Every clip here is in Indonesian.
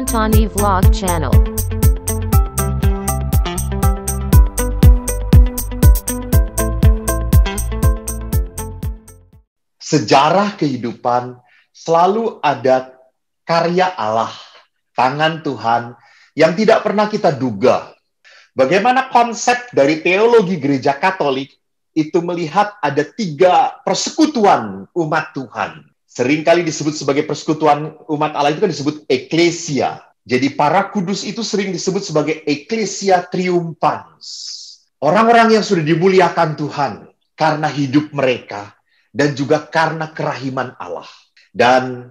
Tani Vlog Channel. Sejarah kehidupan selalu ada karya Allah, tangan Tuhan yang tidak pernah kita duga. Bagaimana konsep dari teologi gereja Katolik itu melihat ada 3 persekutuan umat Tuhan. Seringkali disebut sebagai persekutuan umat Allah itu kan disebut eklesia. Jadi para kudus itu sering disebut sebagai eklesia triumphans. Orang-orang yang sudah dimuliakan Tuhan karena hidup mereka dan juga karena kerahiman Allah. Dan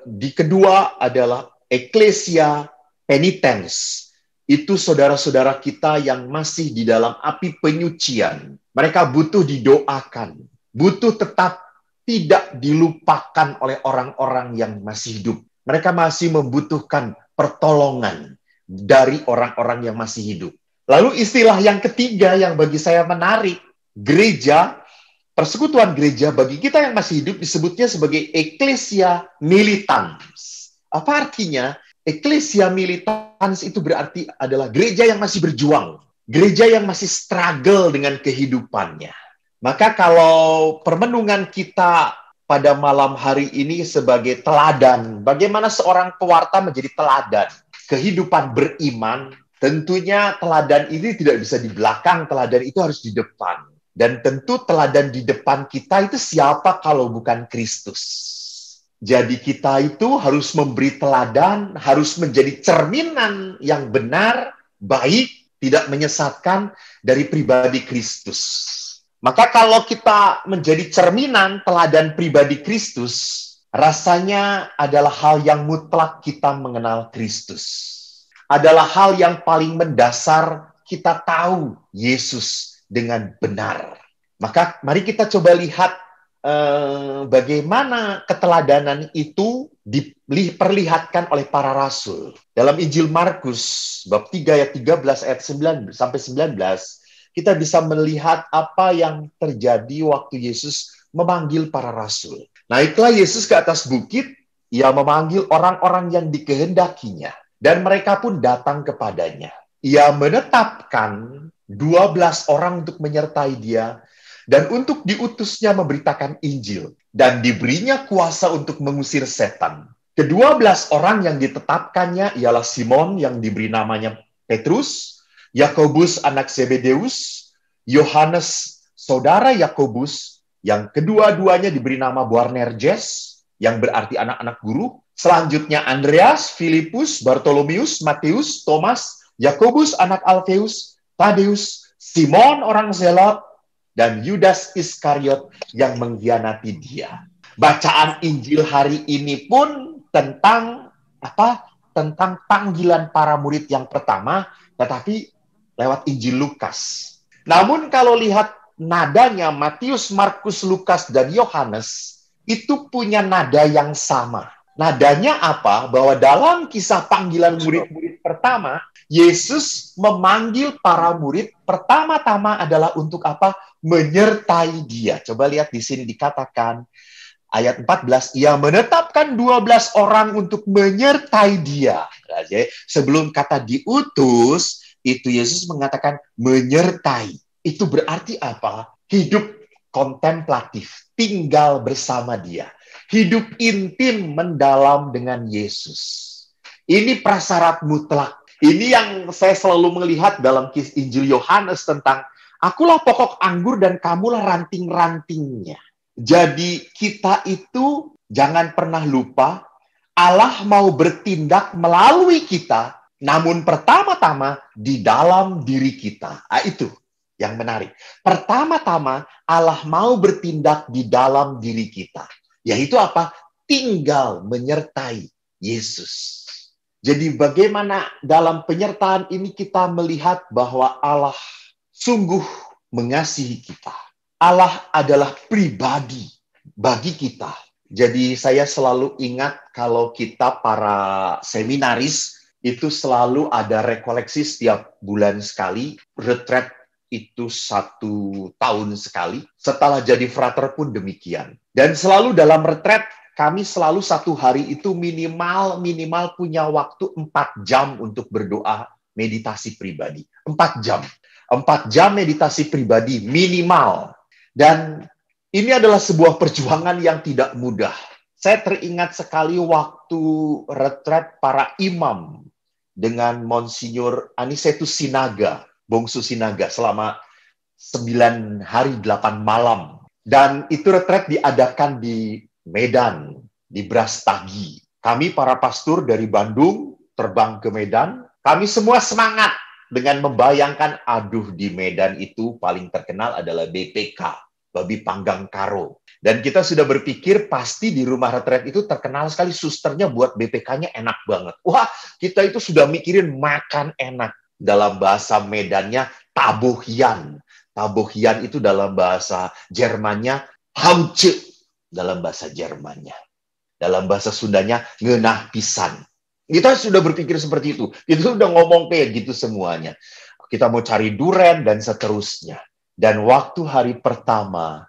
di kedua adalah eklesia penitens. Itu saudara-saudara kita yang masih di dalam api penyucian. Mereka butuh didoakan, butuh tetap tidak dilupakan oleh orang-orang yang masih hidup. Mereka masih membutuhkan pertolongan dari orang-orang yang masih hidup. Lalu istilah yang ketiga yang bagi saya menarik, gereja, persekutuan gereja bagi kita yang masih hidup disebutnya sebagai eklesia militans. Apa artinya? Eklesia militans itu berarti adalah gereja yang masih berjuang, gereja yang masih struggle dengan kehidupannya. Maka kalau permenungan kita pada malam hari ini sebagai teladan, bagaimana seorang pewarta menjadi teladan kehidupan beriman, tentunya teladan ini tidak bisa di belakang, teladan itu harus di depan. Dan tentu teladan di depan kita itu siapa kalau bukan Kristus. Jadi kita itu harus memberi teladan, harus menjadi cerminan yang benar, baik, tidak menyesatkan dari pribadi Kristus. Maka kalau kita menjadi cerminan teladan pribadi Kristus, rasanya adalah hal yang mutlak kita mengenal Kristus. Adalah hal yang paling mendasar kita tahu Yesus dengan benar. Maka mari kita coba lihat bagaimana keteladanan itu diperlihatkan oleh para rasul. Dalam Injil Markus, bab 3 ayat 13 ayat 9 sampai 19, kita bisa melihat apa yang terjadi waktu Yesus memanggil para rasul. Naiklah Yesus ke atas bukit, ia memanggil orang-orang yang dikehendakinya, dan mereka pun datang kepadanya. Ia menetapkan 12 orang untuk menyertai dia, dan untuk diutusnya memberitakan Injil, dan diberinya kuasa untuk mengusir setan. Ke-12 orang yang ditetapkannya ialah Simon yang diberi namanya Petrus, Yakobus anak Zebedeus, Yohanes saudara Yakobus, yang kedua-duanya diberi nama Boanerges, yang berarti anak-anak guru. Selanjutnya Andreas, Filipus, Bartolomeus, Matius, Thomas, Yakobus anak Alfeus, Tadeus, Simon orang Zelot, dan Yudas Iskariot yang mengkhianati dia. Bacaan Injil hari ini pun tentang apa? Tentang panggilan para murid yang pertama, tetapi lewat Injil Lukas. Namun kalau lihat nadanya Matius, Markus, Lukas, dan Yohanes, itu punya nada yang sama. Nadanya apa? Bahwa dalam kisah panggilan murid-murid pertama, Yesus memanggil para murid pertama-tama adalah untuk apa? Menyertai dia. Coba lihat di sini dikatakan ayat 14, ia menetapkan 12 orang untuk menyertai dia. Jadi, sebelum kata diutus, itu Yesus mengatakan menyertai. Itu berarti apa? Hidup kontemplatif, tinggal bersama dia. Hidup intim mendalam dengan Yesus. Ini prasyarat mutlak. Ini yang saya selalu melihat dalam Injil Yohanes tentang akulah pokok anggur dan kamulah ranting-rantingnya. Jadi kita itu jangan pernah lupa Allah mau bertindak melalui kita, namun pertama-tama di dalam diri kita. Itu yang menarik. Pertama-tama Allah mau bertindak di dalam diri kita. Yaitu apa? Tinggal menyertai Yesus. Jadi bagaimana dalam penyertaan ini kita melihat bahwa Allah sungguh mengasihi kita. Allah adalah pribadi bagi kita. Jadi saya selalu ingat kalau kita para seminaris itu selalu ada rekoleksi setiap bulan sekali, retret itu 1 tahun sekali. Setelah jadi frater pun demikian. Dan selalu dalam retret kami selalu satu hari itu minimal punya waktu 4 jam untuk berdoa meditasi pribadi. 4 jam. 4 jam meditasi pribadi minimal. Dan ini adalah sebuah perjuangan yang tidak mudah. Saya teringat sekali waktu retret para imam dengan Monsinyur Anisetus Sinaga, Bongsu Sinaga, selama 9 hari 8 malam. Dan itu retret diadakan di Medan, di Brastagi. Kami para pastor dari Bandung terbang ke Medan. Kami semua semangat dengan membayangkan, aduh di Medan itu paling terkenal adalah BPK, Babi Panggang Karo. Dan kita sudah berpikir pasti di rumah retret itu terkenal sekali susternya buat BPK-nya enak banget. Wah, kita itu sudah mikirin makan enak. Dalam bahasa Medannya tabohian. Tabohian itu dalam bahasa Jermannya hamce, dalam bahasa Jermannya. Dalam bahasa Sundanya ngeunah pisan. Kita sudah berpikir seperti itu. Kita sudah ngomong kayak gitu semuanya. Kita mau cari duren dan seterusnya. Dan waktu hari pertama,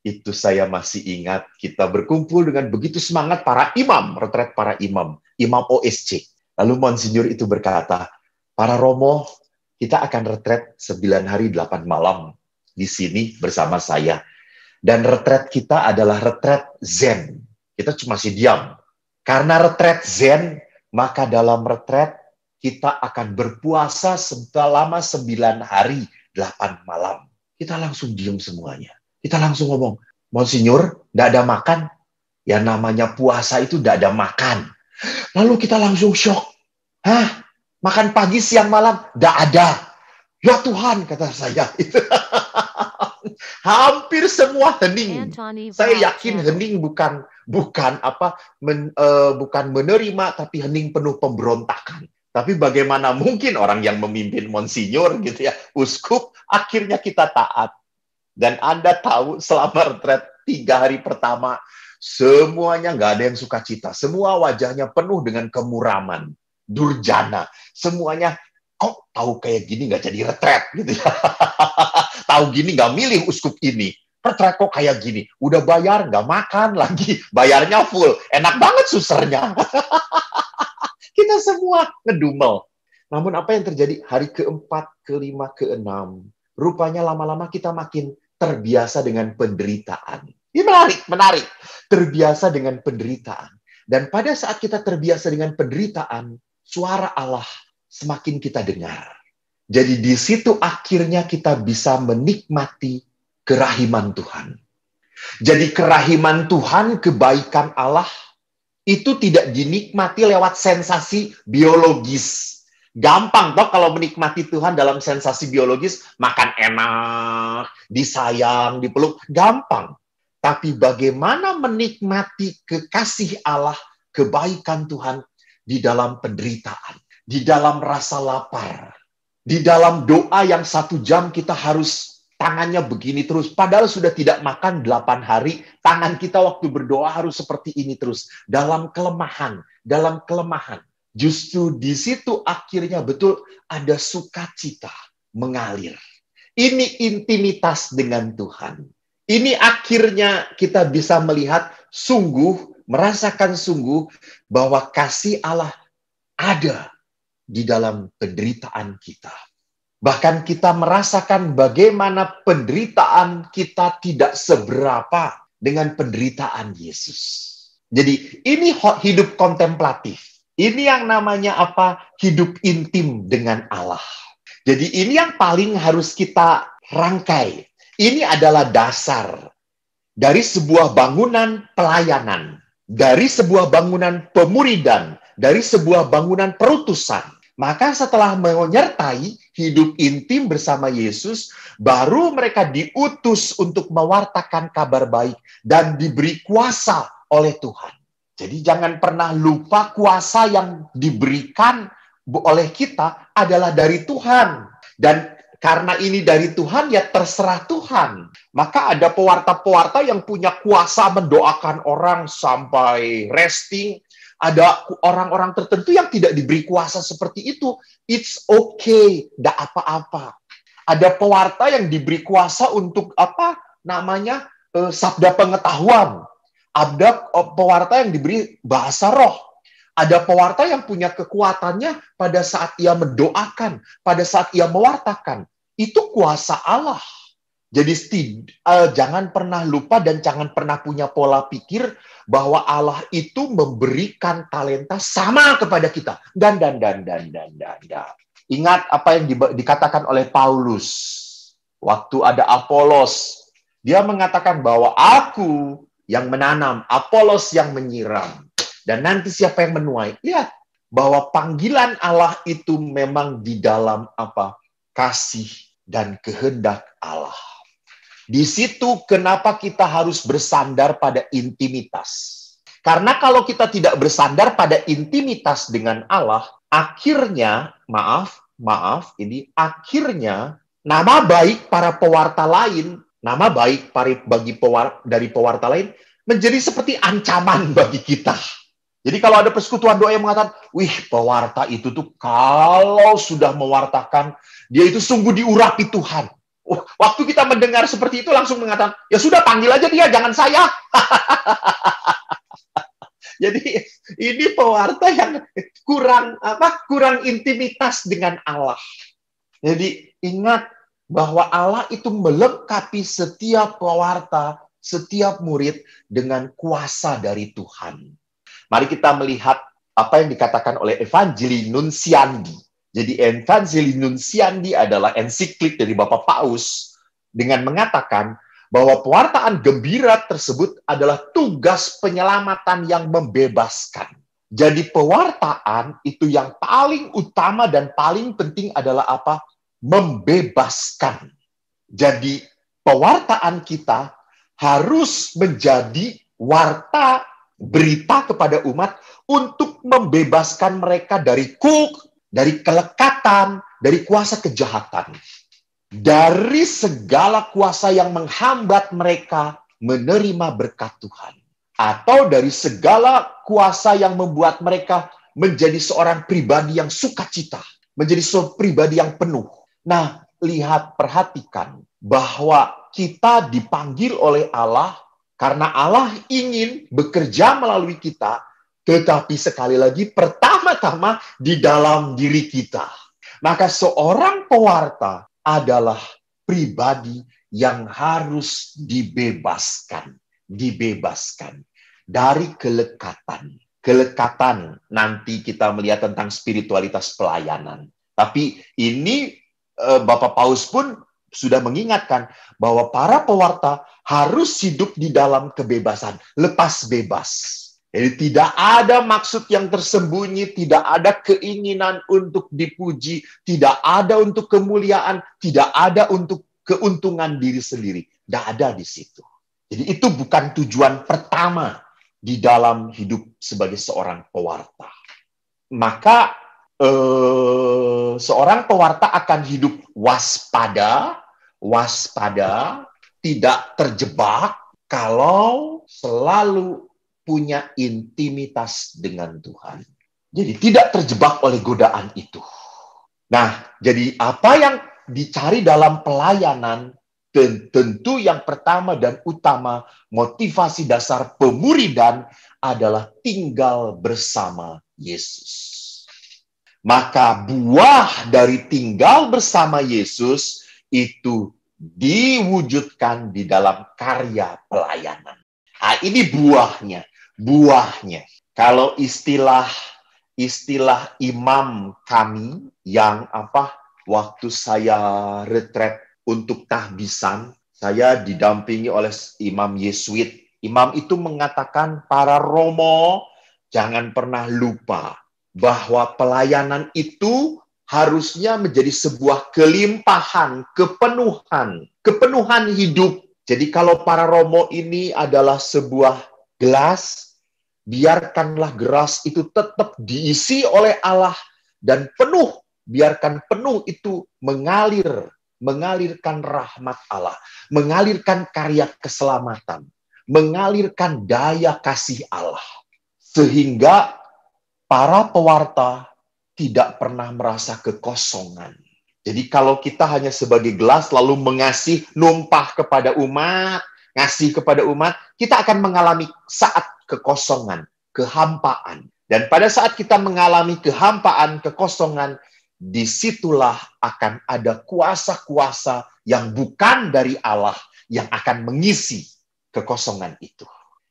itu saya masih ingat kita berkumpul dengan begitu semangat para imam, retret para imam, imam OSC. Lalu Monsinyur itu berkata, para Romo, kita akan retret 9 hari 8 malam di sini bersama saya. Dan retret kita adalah retret Zen. Kita cuma masih diam. Karena retret Zen, maka dalam retret kita akan berpuasa selama 9 hari 8 malam. Kita langsung diam semuanya. Kita langsung ngomong, Monsinyur, tidak ada makan. Ya namanya puasa itu tidak ada makan. Lalu kita langsung shock. Hah? Makan pagi, siang, malam? Tidak ada. Ya Tuhan, kata saya. Hampir semua hening. Saya yakin hening bukan menerima, tapi hening penuh pemberontakan. Tapi bagaimana mungkin orang yang memimpin Monsinyur gitu ya, uskup, akhirnya kita taat. Dan Anda tahu selama retret 3 hari pertama, semuanya nggak ada yang sukacita. Semua wajahnya penuh dengan kemuraman. Durjana, semuanya kok tahu kayak gini nggak jadi retret gitu ya. Tahu gini nggak milih uskup ini. Retret kok kayak gini, udah bayar nggak makan lagi, bayarnya full, enak banget susernya. Kita semua ngedumel. Namun apa yang terjadi hari keempat, kelima, keenam, rupanya lama-lama kita makin terbiasa dengan penderitaan. Ini menarik. Terbiasa dengan penderitaan. Dan pada saat kita terbiasa dengan penderitaan, suara Allah semakin kita dengar. Jadi di situ akhirnya kita bisa menikmati kerahiman Tuhan. Jadi kerahiman Tuhan, kebaikan Allah, itu tidak dinikmati lewat sensasi biologis. Gampang toh kalau menikmati Tuhan dalam sensasi biologis, makan enak, disayang, dipeluk, gampang. Tapi bagaimana menikmati kekasih Allah, kebaikan Tuhan di dalam penderitaan, di dalam rasa lapar, di dalam doa yang 1 jam kita harus tangannya begini terus. Padahal sudah tidak makan 8 hari, tangan kita waktu berdoa harus seperti ini terus. Dalam kelemahan. Justru di situ akhirnya betul ada sukacita mengalir. Ini intimitas dengan Tuhan. Ini akhirnya kita bisa melihat sungguh, merasakan sungguh bahwa kasih Allah ada di dalam penderitaan kita. Bahkan kita merasakan bagaimana penderitaan kita tidak seberapa dengan penderitaan Yesus. Jadi ini hidup kontemplatif. Ini yang namanya apa? Hidup intim dengan Allah. Jadi ini yang paling harus kita rangkai. Ini adalah dasar dari sebuah bangunan pelayanan, dari sebuah bangunan pemuridan, dari sebuah bangunan perutusan. Maka setelah menyertai hidup intim bersama Yesus, baru mereka diutus untuk mewartakan kabar baik dan diberi kuasa oleh Tuhan. Jadi jangan pernah lupa kuasa yang diberikan oleh kita adalah dari Tuhan. Dan karena ini dari Tuhan, ya terserah Tuhan. Maka ada pewarta-pewarta yang punya kuasa mendoakan orang sampai resting. Ada orang-orang tertentu yang tidak diberi kuasa seperti itu. It's okay, tidak apa-apa. Ada pewarta yang diberi kuasa untuk sabda pengetahuan. Ada pewarta yang diberi bahasa roh. Ada pewarta yang punya kekuatannya pada saat ia mendoakan, pada saat ia mewartakan. Itu kuasa Allah. Jadi jangan pernah lupa dan jangan pernah punya pola pikir bahwa Allah itu memberikan talenta sama kepada kita. Dan. Ingat apa yang dikatakan oleh Paulus. Waktu ada Apolos, dia mengatakan bahwa aku yang menanam, Apolos yang menyiram. Dan nanti siapa yang menuai? Lihat bahwa panggilan Allah itu memang di dalam apa? Kasih dan kehendak Allah. Di situ kenapa kita harus bersandar pada intimitas. Karena kalau kita tidak bersandar pada intimitas dengan Allah, akhirnya, akhirnya nama baik para pewarta lain, nama baik dari pewarta lain menjadi seperti ancaman bagi kita. Jadi kalau ada persekutuan doa yang mengatakan, wih pewarta itu tuh kalau sudah mewartakan, dia itu sungguh diurapi Tuhan. Waktu kita mendengar seperti itu langsung mengatakan, ya sudah panggil aja dia, jangan saya. Jadi ini pewarta yang kurang intimitas dengan Allah. Jadi ingat bahwa Allah itu melengkapi setiap pewarta, setiap murid dengan kuasa dari Tuhan. Mari kita melihat apa yang dikatakan oleh Evangelii Nuntiandi. Jadi Evangelii Nuntiandi adalah ensiklik dari Bapak Paus dengan mengatakan bahwa pewartaan gembira tersebut adalah tugas penyelamatan yang membebaskan. Jadi pewartaan itu yang paling utama dan paling penting adalah apa? Membebaskan. Jadi pewartaan kita harus menjadi warta berita kepada umat untuk membebaskan mereka dari dari kelekatan, dari kuasa kejahatan. Dari segala kuasa yang menghambat mereka menerima berkat Tuhan. Atau dari segala kuasa yang membuat mereka menjadi seorang pribadi yang sukacita. Menjadi seorang pribadi yang penuh. Nah, perhatikan bahwa kita dipanggil oleh Allah karena Allah ingin bekerja melalui kita, tetapi sekali lagi pertama-tama di dalam diri kita. Maka seorang pewarta adalah pribadi yang harus dibebaskan dari kelekatan. Kelekatan nanti kita melihat tentang spiritualitas pelayanan. Tapi ini Bapak Paus pun sudah mengingatkan bahwa para pewarta harus hidup di dalam kebebasan, lepas bebas. Jadi tidak ada maksud yang tersembunyi, tidak ada keinginan untuk dipuji, tidak ada untuk kemuliaan, tidak ada untuk keuntungan diri sendiri. Tidak ada di situ. Jadi itu bukan tujuan pertama di dalam hidup sebagai seorang pewarta. Maka seorang pewarta akan hidup waspada, tidak terjebak kalau selalu punya intimitas dengan Tuhan. Jadi tidak terjebak oleh godaan itu. Nah, jadi apa yang dicari dalam pelayanan, tentu yang pertama dan utama, motivasi dasar pemuridan adalah tinggal bersama Yesus. Maka buah dari tinggal bersama Yesus itu diwujudkan di dalam karya pelayanan. Nah, ini buahnya. Kalau istilah imam kami yang waktu saya retret untuk tahbisan, saya didampingi oleh imam Yesuit. Imam itu mengatakan, para Romo jangan pernah lupa bahwa pelayanan itu harusnya menjadi sebuah kelimpahan, kepenuhan hidup. Jadi kalau para Romo ini adalah sebuah gelas, biarkanlah gelas itu tetap diisi oleh Allah dan penuh. Biarkan penuh itu mengalirkan rahmat Allah, mengalirkan karya keselamatan, mengalirkan daya kasih Allah. Sehingga para pewarta tidak pernah merasa kekosongan. Jadi kalau kita hanya sebagai gelas lalu mengasihi numpah kepada umat, ngasih kepada umat, kita akan mengalami saat kekosongan, kehampaan. Dan pada saat kita mengalami kehampaan, kekosongan, disitulah akan ada kuasa-kuasa yang bukan dari Allah yang akan mengisi kekosongan itu.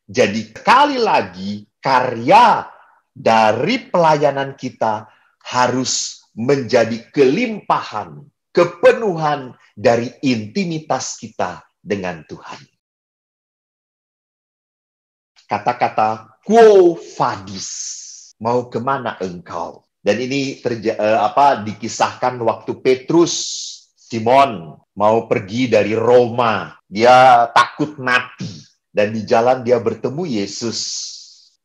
Jadi sekali lagi, karya dari pelayanan kita harus menjadi kelimpahan, kepenuhan dari intimitas kita dengan Tuhan. Kata-kata quo vadis, mau kemana engkau? Dan ini dikisahkan waktu Petrus, Simon, mau pergi dari Roma. Dia takut mati. Dan di jalan dia bertemu Yesus.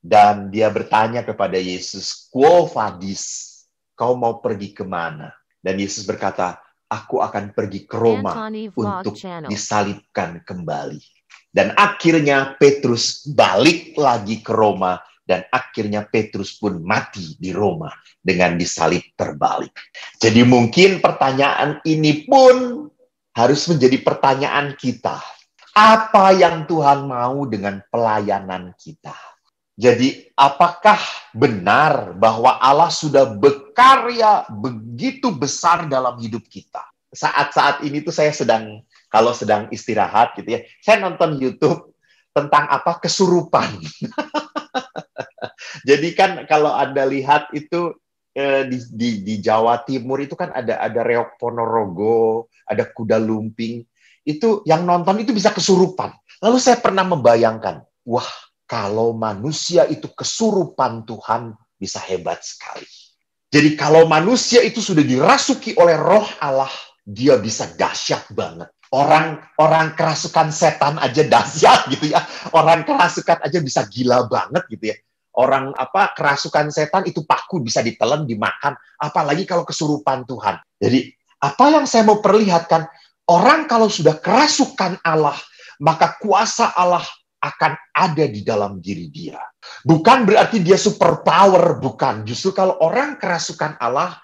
Dan dia bertanya kepada Yesus, quo vadis, kau mau pergi kemana? Dan Yesus berkata, aku akan pergi ke Roma untuk disalibkan kembali. Dan akhirnya Petrus balik lagi ke Roma, dan akhirnya Petrus pun mati di Roma dengan disalib terbalik. Jadi mungkin pertanyaan ini pun harus menjadi pertanyaan kita. Apa yang Tuhan mau dengan pelayanan kita? Jadi apakah benar bahwa Allah sudah berkarya begitu besar dalam hidup kita? Saat-saat ini tuh saya kalau sedang istirahat gitu ya, saya nonton YouTube tentang kesurupan. Jadi kan kalau Anda lihat itu di Jawa Timur itu kan ada reok Ponorogo, ada kuda lumping. Itu yang nonton itu bisa kesurupan. Lalu saya pernah membayangkan, wah, kalau manusia itu kesurupan, Tuhan bisa hebat sekali. Jadi kalau manusia itu sudah dirasuki oleh Roh Allah, dia bisa dahsyat banget. Orang kerasukan setan aja dahsyat gitu ya. Orang kerasukan aja bisa gila banget gitu ya. Orang kerasukan setan itu paku bisa ditelan, dimakan. Apalagi kalau kesurupan Tuhan. Jadi apa yang saya mau perlihatkan, orang kalau sudah kerasukan Allah, maka kuasa Allah akan ada di dalam diri dia. Bukan berarti dia super power, bukan. Justru kalau orang kerasukan Allah,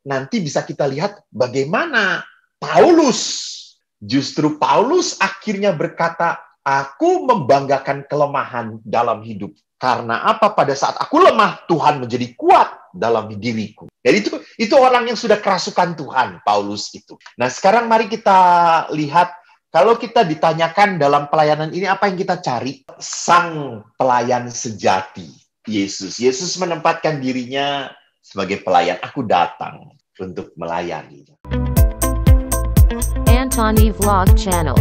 nanti bisa kita lihat bagaimana Paulus. Justru Paulus akhirnya berkata, aku membanggakan kelemahan dalam hidup. Karena apa? Pada saat aku lemah, Tuhan menjadi kuat dalam diriku. Jadi itu orang yang sudah kerasukan Tuhan, Paulus itu. Nah sekarang mari kita lihat, kalau kita ditanyakan dalam pelayanan ini, apa yang kita cari? Sang pelayan sejati, Yesus. Yesus menempatkan dirinya sebagai pelayan. Aku datang untuk melayani. Antoni Vlog Channel.